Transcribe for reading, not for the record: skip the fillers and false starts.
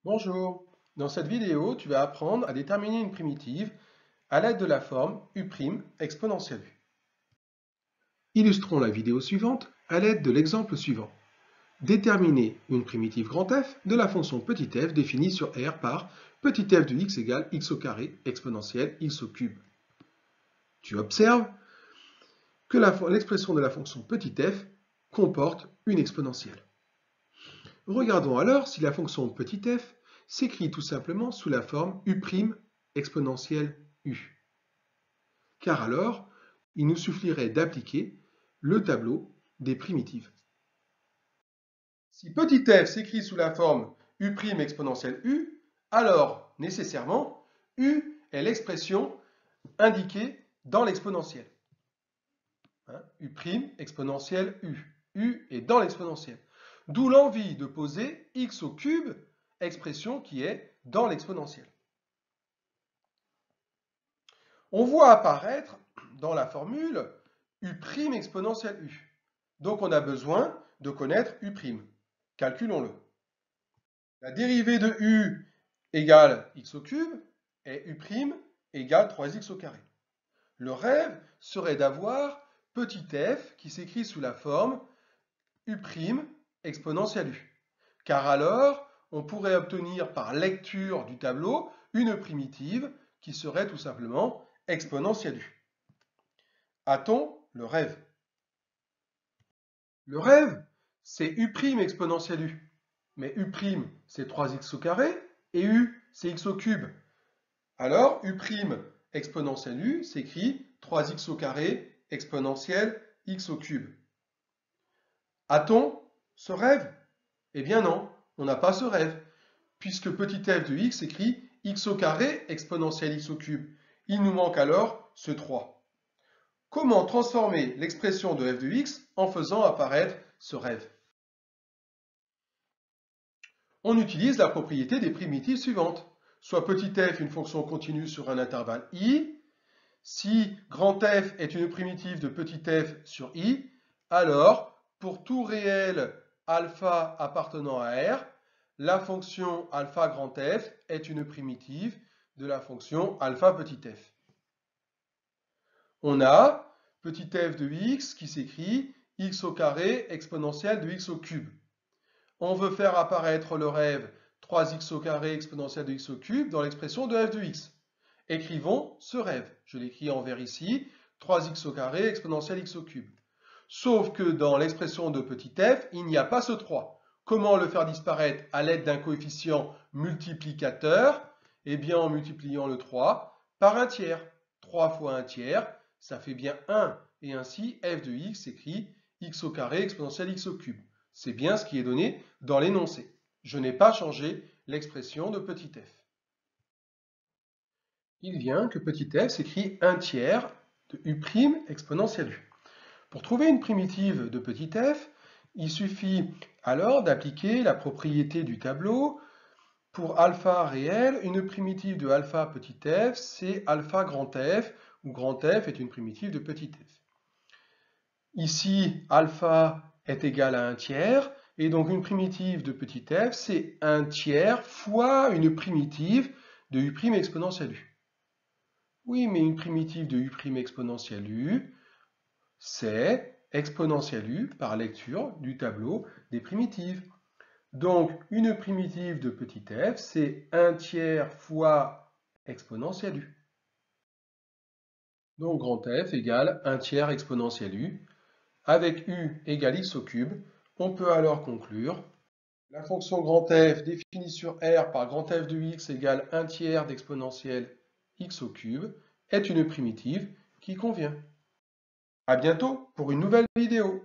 Bonjour, dans cette vidéo, tu vas apprendre à déterminer une primitive à l'aide de la forme U' exponentielle U. Illustrons la vidéo suivante à l'aide de l'exemple suivant. Déterminer une primitive grand F de la fonction petit f définie sur R par petit f de x égale x au carré exponentielle x au cube. Tu observes que l'expression de la fonction petit f comporte une exponentielle. Regardons alors si la fonction petit f s'écrit tout simplement sous la forme U' exponentielle U. Car alors, il nous suffirait d'appliquer le tableau des primitives. Si petit f s'écrit sous la forme U' exponentielle U, alors nécessairement U est l'expression indiquée dans l'exponentielle. U' exponentielle U. U est dans l'exponentielle. D'où l'envie de poser x au cube, expression qui est dans l'exponentielle. On voit apparaître dans la formule U' exponentielle U. Donc on a besoin de connaître U'. Calculons-le. La dérivée de U égale x au cube et U' égale 3x au carré. Le rêve serait d'avoir petit f qui s'écrit sous la forme U' exponentielle U. Car alors, on pourrait obtenir par lecture du tableau une primitive qui serait tout simplement exponentielle U. A-t-on le rêve? Le rêve, c'est U' exponentielle U. Mais U', c'est 3x au carré et U, c'est x au cube. Alors, U' exponentielle U s'écrit 3x au carré exponentielle x au cube. A-t-on ce rêve? Eh bien non, on n'a pas ce rêve, puisque petit f de x écrit x au carré exponentielle x au cube. Il nous manque alors ce 3. Comment transformer l'expression de f de x en faisant apparaître ce rêve? On utilise la propriété des primitives suivantes. Soit petit f une fonction continue sur un intervalle i, si grand F est une primitive de petit f sur i, alors pour tout réel alpha appartenant à R, la fonction alpha grand F est une primitive de la fonction alpha petit f. On a petit f de x qui s'écrit x au carré exponentielle de x au cube. On veut faire apparaître le rêve 3x au carré exponentielle de x au cube dans l'expression de f de x. Écrivons ce rêve. Je l'écris en vert ici, 3x au carré exponentielle x au cube. Sauf que dans l'expression de petit f, il n'y a pas ce 3. Comment le faire disparaître à l'aide d'un coefficient multiplicateur? Eh bien en multipliant le 3 par un tiers. 3 fois un tiers, ça fait bien 1. Et ainsi, f de x s'écrit x au carré exponentielle x au cube. C'est bien ce qui est donné dans l'énoncé. Je n'ai pas changé l'expression de petit f. Il vient que petit f s'écrit 1 tiers de U' exponentielle U. Pour trouver une primitive de petit f, il suffit alors d'appliquer la propriété du tableau. Pour alpha réel, une primitive de alpha petit f, c'est alpha grand F, où grand F est une primitive de petit f. Ici, alpha est égal à 1 tiers, et donc une primitive de petit f, c'est 1 tiers fois une primitive de U' exponentielle U. Oui, mais une primitive de U' exponentielle U, c'est exponentielle U par lecture du tableau des primitives. Donc, une primitive de petit f, c'est 1 tiers fois exponentielle U. Donc, grand F égale 1 tiers exponentielle U. Avec U égale x au cube, on peut alors conclure la fonction grand F définie sur R par grand F de x égale 1 tiers d'exponentielle x au cube est une primitive qui convient. À bientôt pour une nouvelle vidéo.